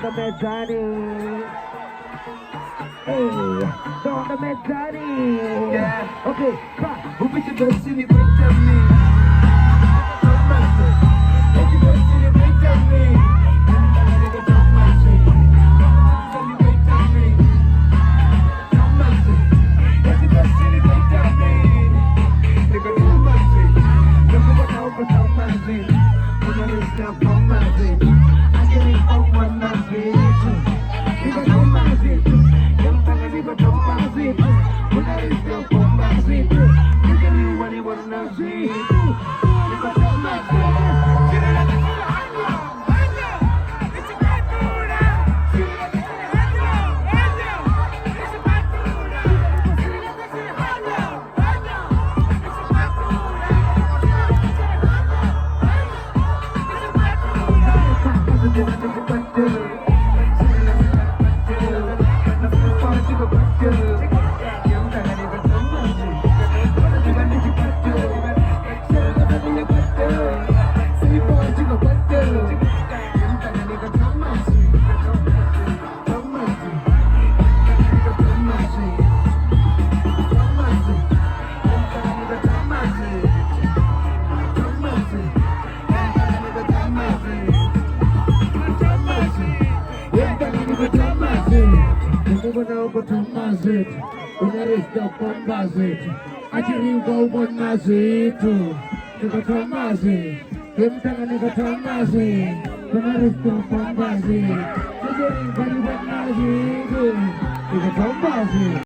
donde mezani. Hey, donde mezani. Yeah. Okay, pa. Who bitch you go see me, wait tell me. If you go see me, wait tell me. Nigga, don't mind me. Tell me, wait tell me. Don't mind me. If you go see me, wait tell me. Nigga, don't mind me. Look at what I open, don't mind me. When I reach down, don't mind me. I get it on one night, nigga, don't mind me. Young fella, nigga, don't mind me. When I reach down, don't mind me. Nigga, you want it, what not me. Nigga, don't mind me.